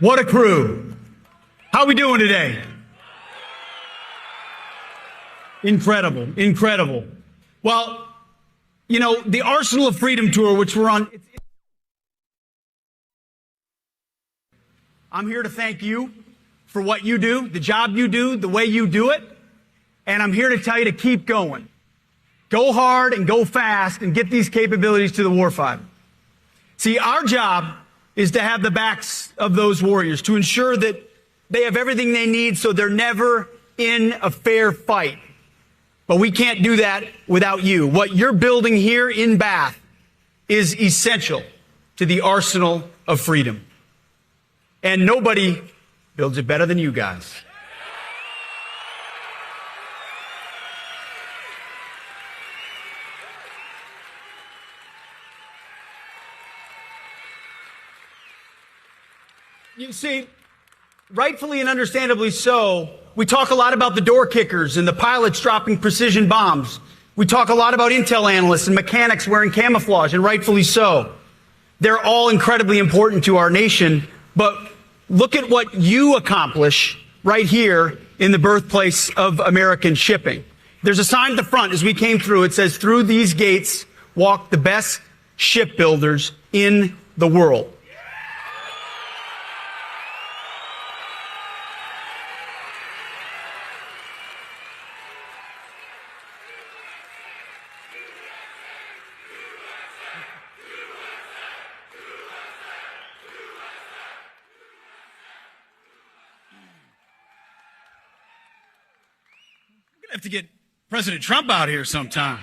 What a crew. How are we doing today? Incredible, incredible. Well, you know, the Arsenal of Freedom tour, which we're on, I'm here to thank you for what you do, the job you do, the way you do it. And I'm here to tell you to keep going. Go hard and go fast and get these capabilities to the warfighter. See, our job is to have the backs of those warriors, to ensure that they have everything they need so they're never in a fair fight. But we can't do that without you. What you're building here in Bath is essential to the arsenal of freedom. And nobody builds it better than you guys. You see, rightfully and understandably so, we talk a lot about the door kickers and the pilots dropping precision bombs. We talk a lot about intel analysts and mechanics wearing camouflage, and rightfully so. They're all incredibly important to our nation, but look at what you accomplish right here in the birthplace of American shipping. There's a sign at the front as we came through. It says, "Through these gates walk the best shipbuilders in the world." I have to get President Trump out here sometime.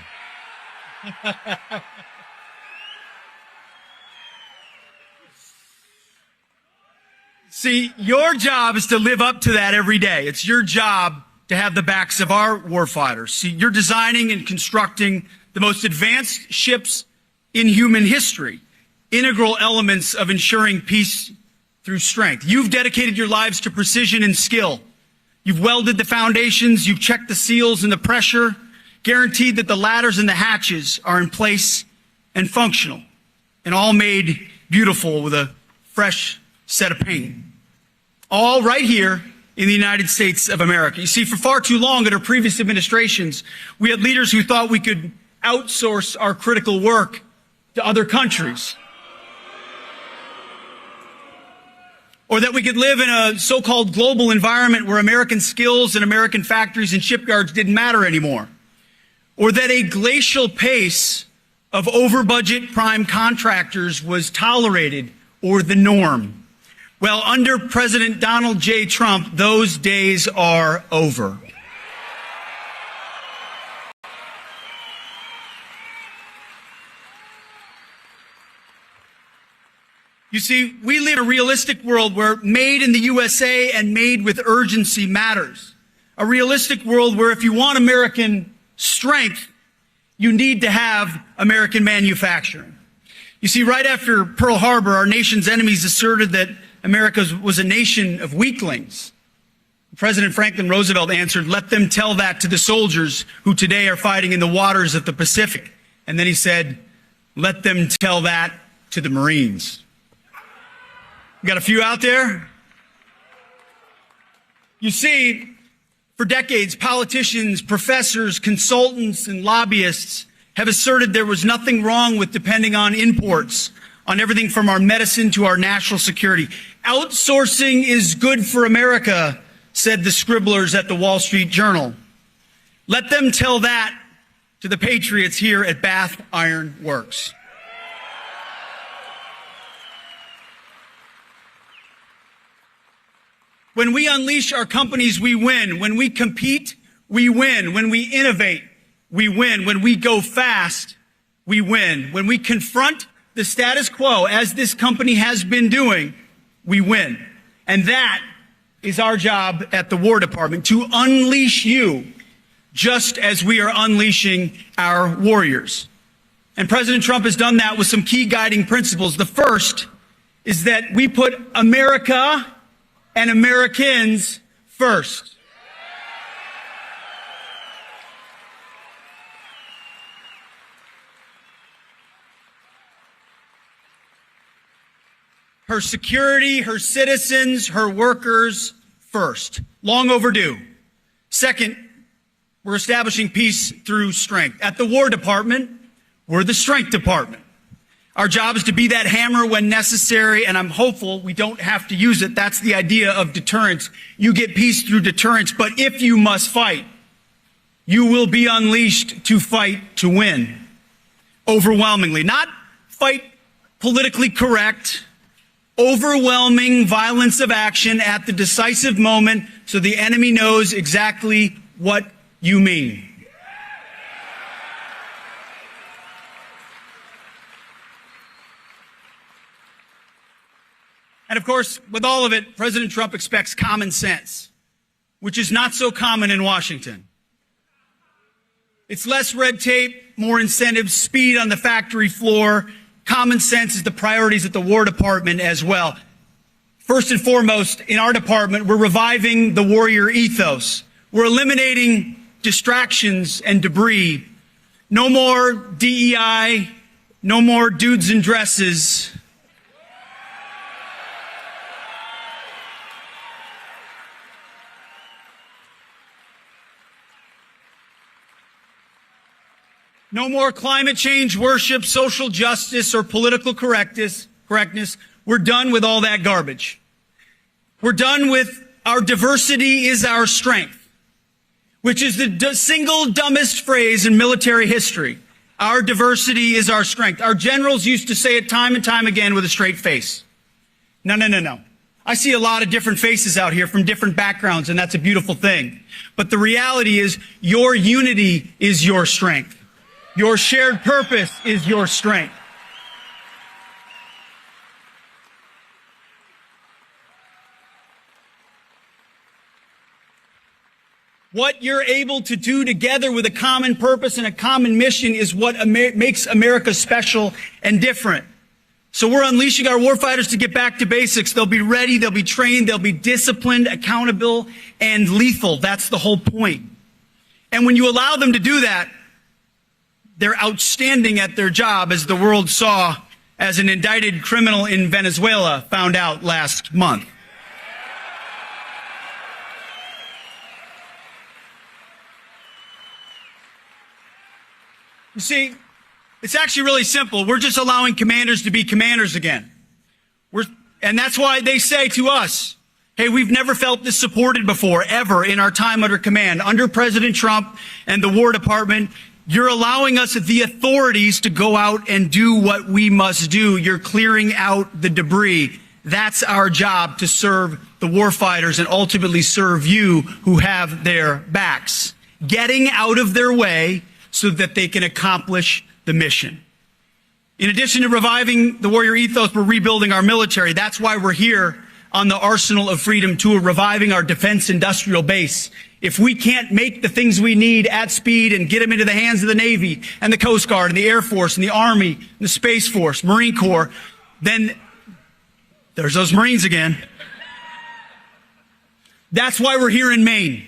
See, your job is to live up to that every day. It's your job to have the backs of our warfighters. See, you're designing and constructing the most advanced ships in human history, integral elements of ensuring peace through strength. You've dedicated your lives to precision and skill. You've welded the foundations, you've checked the seals and the pressure, guaranteed that the ladders and the hatches are in place and functional, and all made beautiful with a fresh set of paint. All right here in the United States of America. You see, for far too long under previous administrations, we had leaders who thought we could outsource our critical work to other countries, or that we could live in a so-called global environment where American skills and American factories and shipyards didn't matter anymore, or that a glacial pace of over-budget prime contractors was tolerated or the norm. Well, under President Donald J. Trump, those days are over. You see, we live in a realistic world where made in the USA and made with urgency matters. A realistic world where if you want American strength, you need to have American manufacturing. You see, right after Pearl Harbor, our nation's enemies asserted that America was a nation of weaklings. President Franklin Roosevelt answered, "Let them tell that to the soldiers who today are fighting in the waters of the Pacific." And then he said, "Let them tell that to the Marines." Got a few out there? You see, for decades, politicians, professors, consultants, and lobbyists have asserted there was nothing wrong with depending on imports, on everything from our medicine to our national security. Outsourcing is good for America, said the scribblers at the Wall Street Journal. Let them tell that to the patriots here at Bath Iron Works. When we unleash our companies, we win. When we compete, we win. When we innovate, we win. When we go fast, we win. When we confront the status quo, as this company has been doing, we win. And that is our job at the War Department, to unleash you just as we are unleashing our warriors. And President Trump has done that with some key guiding principles. The first is that we put America and Americans first. her security, her citizens, her workers first. Long overdue. Second, we're establishing peace through strength. At the War Department, we're the Strength Department. Our job is to be that hammer when necessary, and I'm hopeful we don't have to use it. That's the idea of deterrence. You get peace through deterrence, but if you must fight, you will be unleashed to fight to win. Overwhelmingly. Not fight politically correct, overwhelming violence of action at the decisive moment so the enemy knows exactly what you mean. And of course, with all of it, President Trump expects common sense, which is not so common in Washington. It's less red tape, more incentives, speed on the factory floor. Common sense is the priorities at the War Department as well. First and foremost, in our department, we're reviving the warrior ethos. We're eliminating distractions and debris. No more DEI, no more dudes in dresses. No more climate change worship, social justice, or political correctness. We're done with all that garbage. We're done with our diversity is our strength, which is the single dumbest phrase in military history. Our diversity is our strength. Our generals used to say it time and time again with a straight face. No. I see a lot of different faces out here from different backgrounds, and that's a beautiful thing. But the reality is your unity is your strength. Your shared purpose is your strength. What you're able to do together with a common purpose and a common mission is what makes America special and different. So we're unleashing our warfighters to get back to basics. They'll be ready, they'll be trained, they'll be disciplined, accountable, and lethal. That's the whole point. And when you allow them to do that, they're outstanding at their job, as the world saw as an indicted criminal in Venezuela found out last month. You see, it's actually really simple. We're just allowing commanders to be commanders again. And that's why they say to us, hey, we've never felt this supported before, ever, in our time under command. Under President Trump and the War Department, you're allowing us, the authorities, to go out and do what we must do. You're clearing out the debris. That's our job, to serve the warfighters and ultimately serve you who have their backs. Getting out of their way so that they can accomplish the mission. In addition to reviving the warrior ethos, we're rebuilding our military. That's why we're here on the Arsenal of Freedom tour, reviving our defense industrial base. If we can't make the things we need at speed and get them into the hands of the Navy and the Coast Guard and the Air Force and the Army and the Space Force, Marine Corps, then there's those Marines again. That's why we're here in Maine.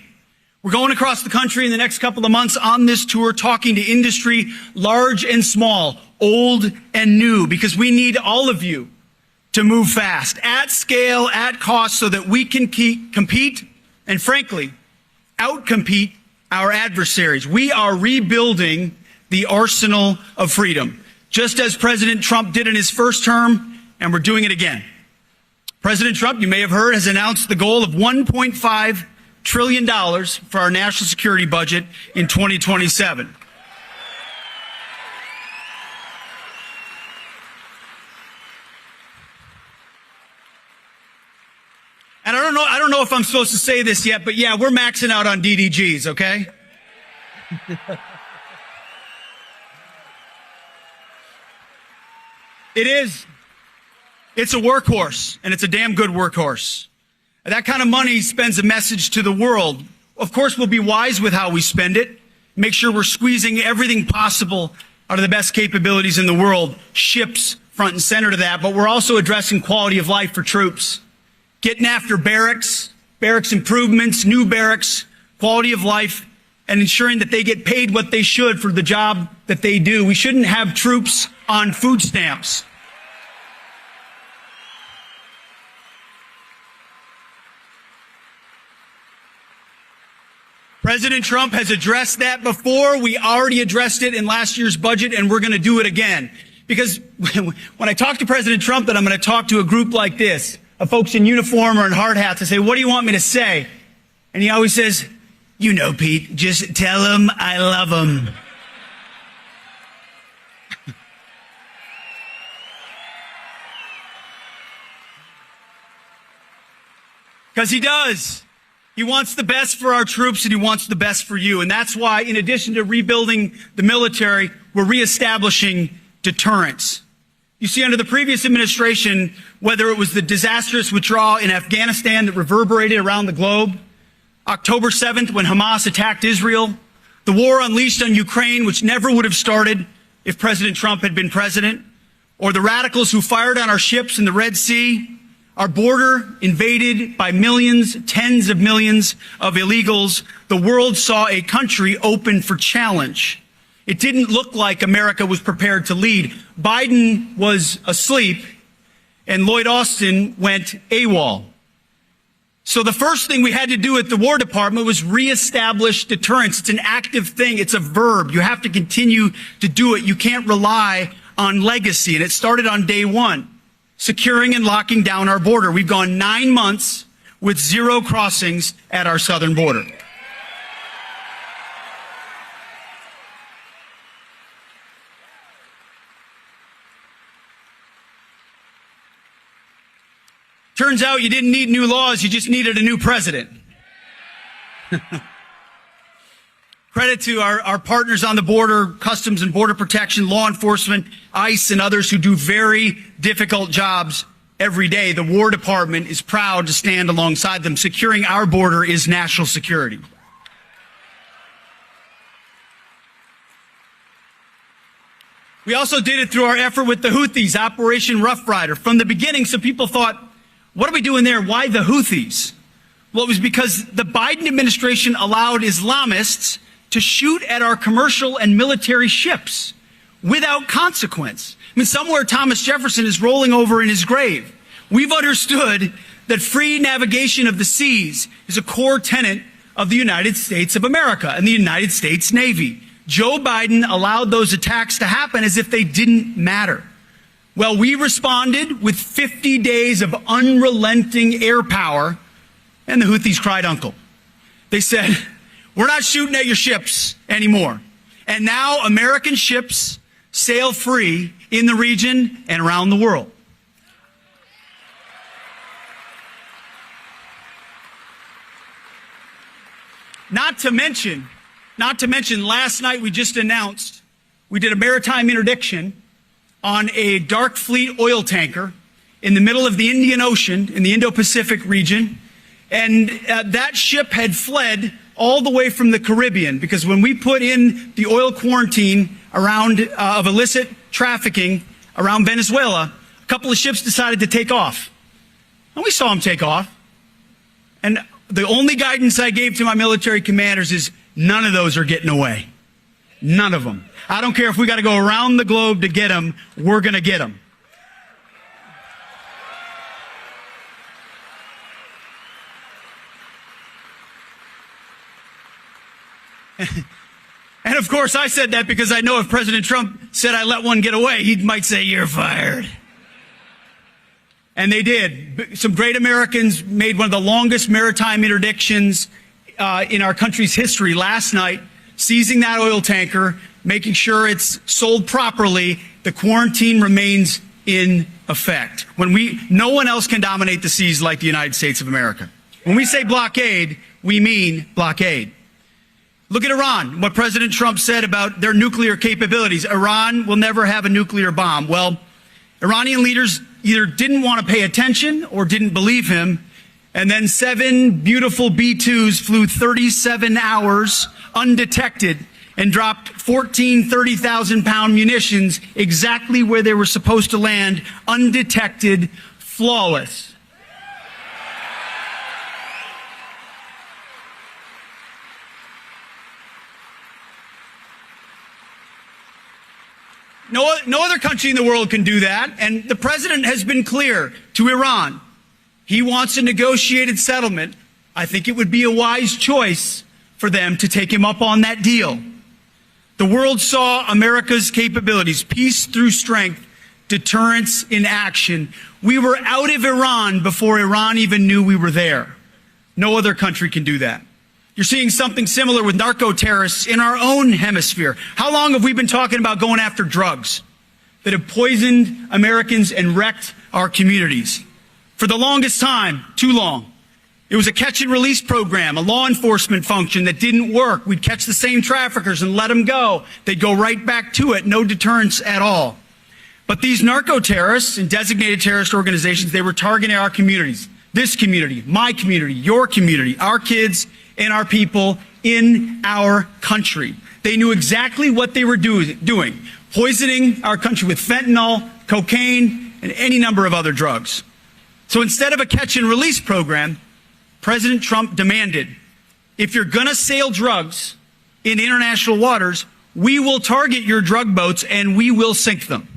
We're going across the country in the next couple of months on this tour, talking to industry, large and small, old and new, because we need all of you to move fast, at scale, at cost, so that we can compete and, frankly, outcompete our adversaries. We are rebuilding the arsenal of freedom, just as President Trump did in his first term, and we're doing it again. President Trump, you may have heard, has announced the goal of $1.5 trillion for our national security budget in 2027. And I don't know if I'm supposed to say this yet, but yeah, we're maxing out on DDGs, okay? It's a workhorse, and it's a damn good workhorse. That kind of money sends a message to the world. Of course, we'll be wise with how we spend it. Make sure we're squeezing everything possible out of the best capabilities in the world. Ships front and center to that, but we're also addressing quality of life for troops. Getting after barracks improvements, new barracks, quality of life, and ensuring that they get paid what they should for the job that they do. We shouldn't have troops on food stamps. President Trump has addressed that before. We already addressed it in last year's budget, and we're going to do it again. Because when I talk to President Trump, then I'm going to talk to a group like this, of folks in uniform or in hard hats, and say, what do you want me to say? And he always says, you know, Pete, just tell him I love him. Because he does. He wants the best for our troops, and he wants the best for you. And that's why, in addition to rebuilding the military, we're reestablishing deterrence. You see, under the previous administration, whether it was the disastrous withdrawal in Afghanistan that reverberated around the globe, October 7th when Hamas attacked Israel, the war unleashed on Ukraine, which never would have started if President Trump had been president, or the radicals who fired on our ships in the Red Sea, our border invaded by millions, tens of millions of illegals, the world saw a country open for challenge. It didn't look like America was prepared to lead. Biden was asleep, and Lloyd Austin went AWOL. So the first thing we had to do at the War Department was reestablish deterrence. It's an active thing. It's a verb. You have to continue to do it. You can't rely on legacy. And it started on day one, securing and locking down our border. We've gone 9 months with 0 crossings at our southern border. Turns out you didn't need new laws, you just needed a new president. Credit to our partners on the border, Customs and Border Protection, law enforcement, ICE, and others who do very difficult jobs every day. The War Department is proud to stand alongside them. Securing our border is national security. We also did it through our effort with the Houthis, Operation Rough Rider. From the beginning, some people thought, what are we doing there? Why the Houthis? Well, it was because the Biden administration allowed Islamists to shoot at our commercial and military ships without consequence. I mean, somewhere Thomas Jefferson is rolling over in his grave. We've understood that free navigation of the seas is a core tenet of the United States of America and the United States Navy. Joe Biden allowed those attacks to happen as if they didn't matter. Well, we responded with 50 days of unrelenting air power, and the Houthis cried uncle. They said, we're not shooting at your ships anymore. And now American ships sail free in the region and around the world. Not to mention, last night we just announced we did a maritime interdiction on a dark fleet oil tanker in the middle of the Indian Ocean in the Indo-Pacific region. And that ship had fled all the way from the Caribbean, because when we put in the oil quarantine around of illicit trafficking around Venezuela, a couple of ships decided to take off. And we saw them take off. And the only guidance I gave to my military commanders is none of those are getting away. None of them. I don't care if we got to go around the globe to get them, we're going to get them. And of course, I said that because I know if President Trump said I let one get away, he might say, you're fired. And they did. Some great Americans made one of the longest maritime interdictions in our country's history last night, seizing that oil tanker, making sure it's sold properly. The quarantine remains in effect. No one else can dominate the seas like the United States of America. When we say blockade, we mean blockade. Look at Iran, what President Trump said about their nuclear capabilities. Iran will never have a nuclear bomb. Well, Iranian leaders either didn't want to pay attention or didn't believe him. And then 7 beautiful B-2s flew 37 hours undetected and dropped 14 30,000-pound munitions exactly where they were supposed to land, undetected, flawless. No other country in the world can do that, and the president has been clear to Iran. He wants a negotiated settlement. I think it would be a wise choice for them to take him up on that deal. The world saw America's capabilities, peace through strength, deterrence in action. We were out of Iran before Iran even knew we were there. No other country can do that. You're seeing something similar with narco-terrorists in our own hemisphere. How long have we been talking about going after drugs that have poisoned Americans and wrecked our communities? For the longest time, too long. It was a catch and release program, a law enforcement function that didn't work. We'd catch the same traffickers and let them go. They'd go right back to it, no deterrence at all. But these narco-terrorists and designated terrorist organizations, they were targeting our communities. This community, my community, your community, our kids and our people in our country. They knew exactly what they were doing, poisoning our country with fentanyl, cocaine, and any number of other drugs. So instead of a catch and release program, President Trump demanded, if you're going to sail drugs in international waters, we will target your drug boats and we will sink them.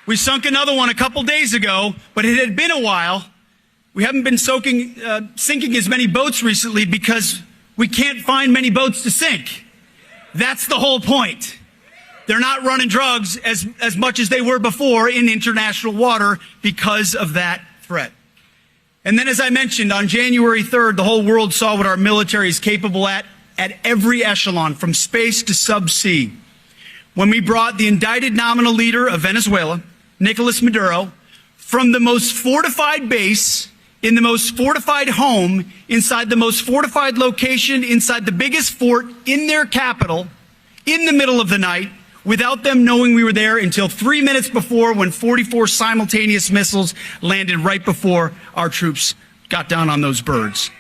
We sunk another one a couple days ago, but it had been a while. We haven't been sinking as many boats recently because we can't find many boats to sink. That's the whole point. They're not running drugs as much as they were before in international water because of that threat. And then, as I mentioned, on January 3rd, the whole world saw what our military is capable at every echelon, from space to subsea. When we brought the indicted nominal leader of Venezuela, Nicolas Maduro, from the most fortified base in the most fortified home, inside the most fortified location, inside the biggest fort in their capital, in the middle of the night, without them knowing we were there until 3 minutes before, when 44 simultaneous missiles landed right before our troops got down on those birds.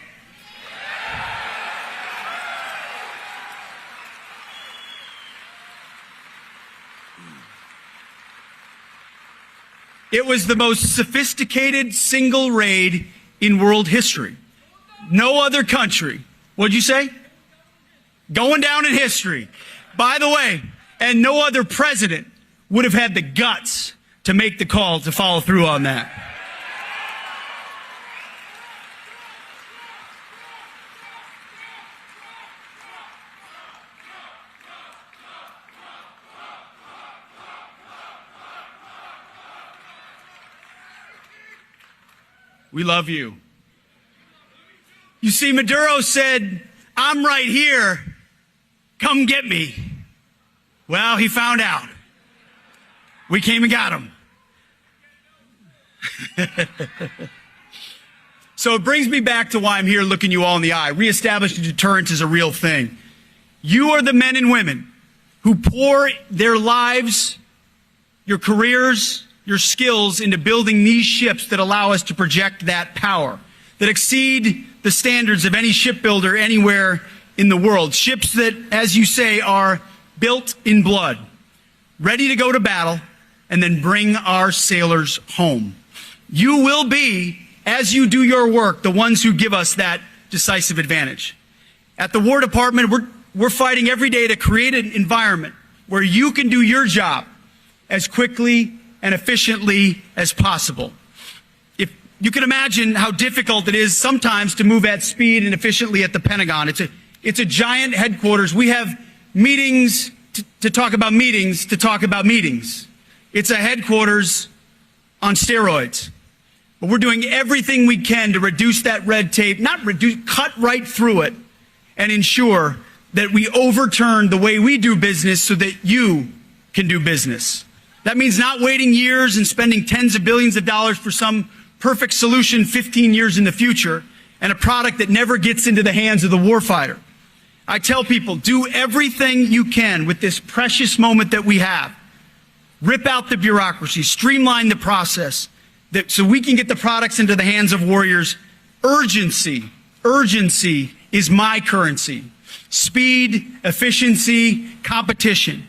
It was the most sophisticated single raid in world history. No other country. What'd you say? Going down in history. By the way, and no other president would have had the guts to make the call to follow through on that. We love you. You see, Maduro said, I'm right here. Come get me. Well, he found out. We came and got him. So it brings me back to why I'm here looking you all in the eye. Reestablishing deterrence is a real thing. You are the men and women who pour their lives, your careers, your skills into building these ships that allow us to project that power, that exceed the standards of any shipbuilder anywhere in the world. Ships that, as you say, are built in blood, ready to go to battle, and then bring our sailors home. You will be, as you do your work, the ones who give us that decisive advantage. At the War Department, we're fighting every day to create an environment where you can do your job as quickly and efficiently as possible. If you can imagine how difficult it is sometimes to move at speed and efficiently at the Pentagon. It's a giant headquarters. We have meetings to talk about meetings to talk about meetings. It's a headquarters on steroids. But we're doing everything we can to reduce that red tape, not reduce, cut right through it, and ensure that we overturn the way we do business so that you can do business. That means not waiting years and spending tens of billions of dollars for some perfect solution 15 years in the future and a product that never gets into the hands of the warfighter. I tell people, do everything you can with this precious moment that we have. Rip out the bureaucracy, streamline the process so we can get the products into the hands of warriors. Urgency is my currency. Speed, efficiency, competition.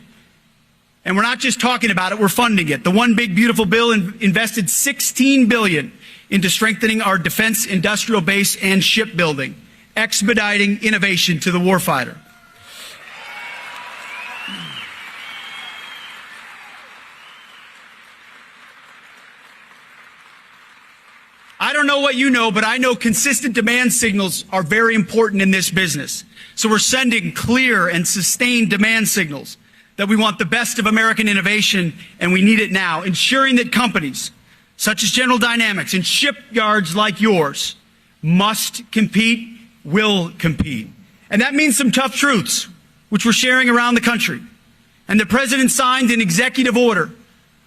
And we're not just talking about it, we're funding it. The One Big Beautiful Bill invested $16 billion into strengthening our defense industrial base and shipbuilding, expediting innovation to the warfighter. know what you know, but I know consistent demand signals are very important in this business. So we're sending clear and sustained demand signals that we want the best of American innovation, and we need it now, ensuring that companies such as General Dynamics and shipyards like yours must compete, will compete. And that means some tough truths, which we're sharing around the country. And the President signed an executive order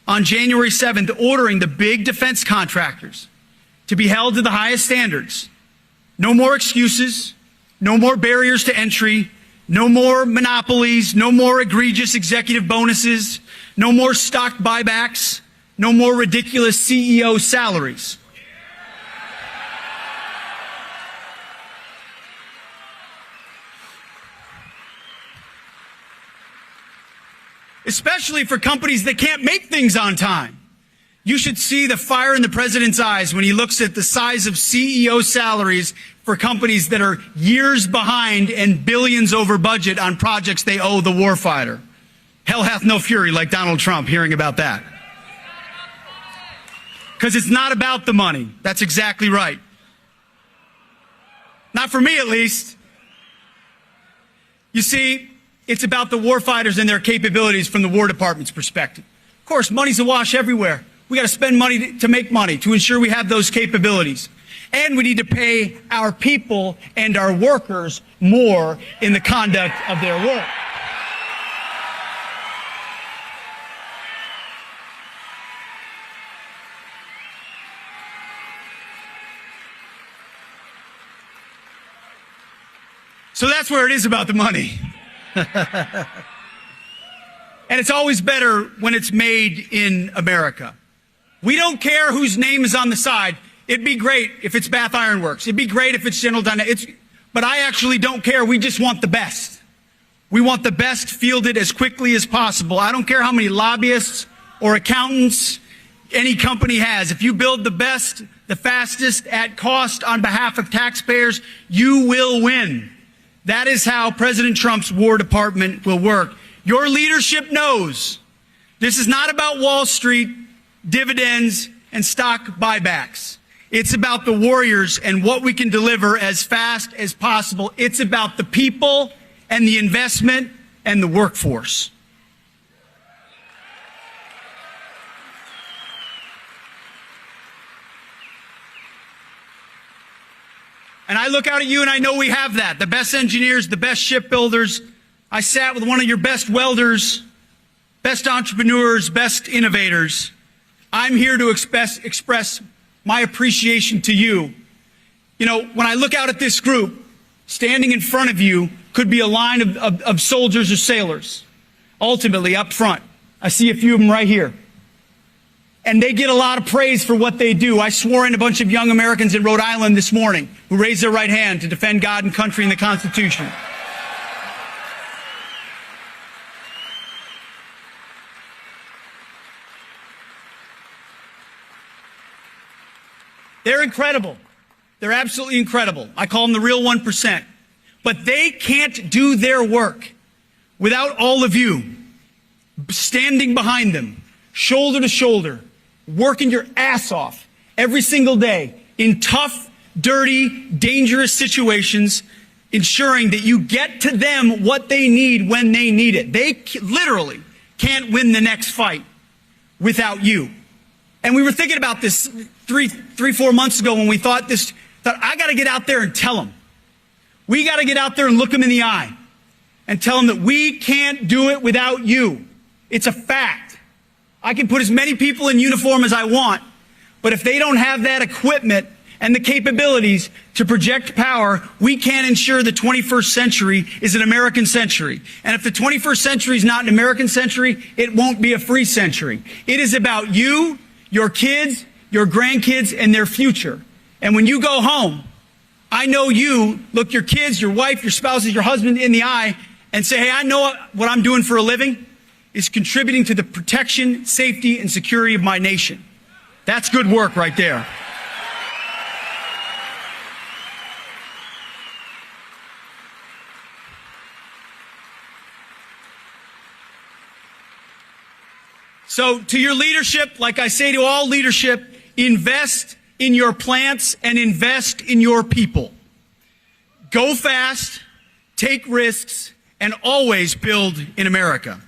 on January 7th ordering the big defense contractors to be held to the highest standards. No more excuses, no more barriers to entry, no more monopolies, no more egregious executive bonuses, no more stock buybacks, no more ridiculous CEO salaries. Especially for companies that can't make things on time. You should see the fire in the president's eyes when he looks at the size of CEO salaries for companies that are years behind and billions over budget on projects they owe the warfighter. Hell hath no fury like Donald Trump hearing about that. Because it's not about the money. That's exactly right. Not for me, at least. You see, it's about the warfighters and their capabilities from the War Department's perspective. Of course, money's awash everywhere. We got to spend money to make money, to ensure we have those capabilities. And we need to pay our people and our workers more in the conduct of their work. So that's where it is about the money. And it's always better when it's made in America. We don't care whose name is on the side. It'd be great if it's Bath Iron Works. It'd be great if it's General Dynamics. But I actually don't care. We just want the best. We want the best fielded as quickly as possible. I don't care how many lobbyists or accountants any company has. If you build the best, the fastest, at cost on behalf of taxpayers, you will win. That is how President Trump's War Department will work. Your leadership knows this is not about Wall Street, dividends, and stock buybacks. It's about the warriors and what we can deliver as fast as possible. It's about the people and the investment and the workforce. And I look out at you and I know we have that. The best engineers, the best shipbuilders. I sat with one of your best welders, best entrepreneurs, best innovators. I'm here to express my appreciation to you. You know, when I look out at this group, standing in front of you could be a line of soldiers or sailors, ultimately up front. I see a few of them right here. And they get a lot of praise for what they do. I swore in a bunch of young Americans in Rhode Island this morning who raised their right hand to defend God and country and the Constitution. They're incredible. They're absolutely incredible. I call them the real 1%. But they can't do their work without all of you standing behind them, shoulder to shoulder, working your ass off every single day in tough, dirty, dangerous situations, ensuring that you get to them what they need when they need it. They literally can't win the next fight without you. And we were thinking about this three, 4 months ago when we thought I got to get out there and tell them. We got to get out there and look them in the eye and tell them that we can't do it without you. It's a fact. I can put as many people in uniform as I want, but if they don't have that equipment and the capabilities to project power, we can't ensure the 21st century is an American century. And if the 21st century is not an American century, it won't be a free century. It is about you, your kids, your grandkids, and their future. And when you go home, I know you look your kids, your wife, your spouses, your husband in the eye and say, hey, I know what I'm doing for a living is contributing to the protection, safety, and security of my nation. That's good work right there. So to your leadership, like I say to all leadership, invest in your plants and invest in your people. Go fast, take risks, and always build in America.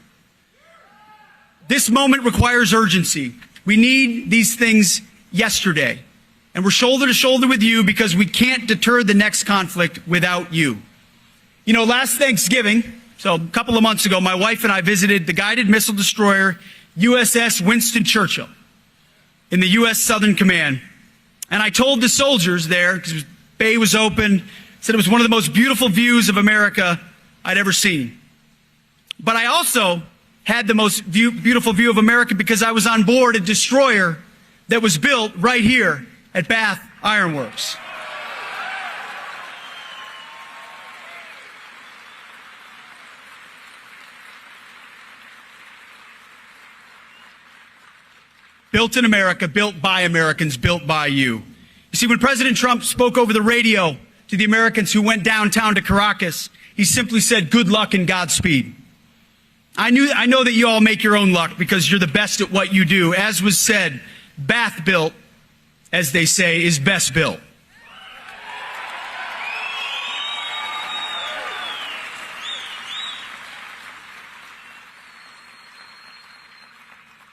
This moment requires urgency. We need these things yesterday. And we're shoulder to shoulder with you because we can't deter the next conflict without you. You know, last Thanksgiving, so a couple of months ago, my wife and I visited the guided missile destroyer USS Winston Churchill in the U.S. Southern Command. And I told the soldiers there, because the bay was open, said it was one of the most beautiful views of America I'd ever seen. But I also had the most beautiful view of America because I was on board a destroyer that was built right here at Bath Iron Works. Built in America, built by Americans, built by you. You see, when President Trump spoke over the radio to the Americans who went downtown to Caracas, he simply said, good luck and Godspeed. I know that you all make your own luck because you're the best at what you do. As was said, Bath built, as they say, is best built.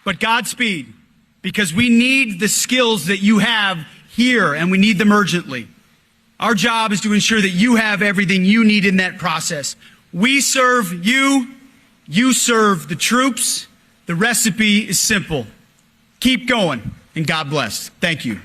But Godspeed, because we need the skills that you have here, and we need them urgently. Our job is to ensure that you have everything you need in that process. We serve you, you serve the troops. The recipe is simple. Keep going, and God bless. Thank you.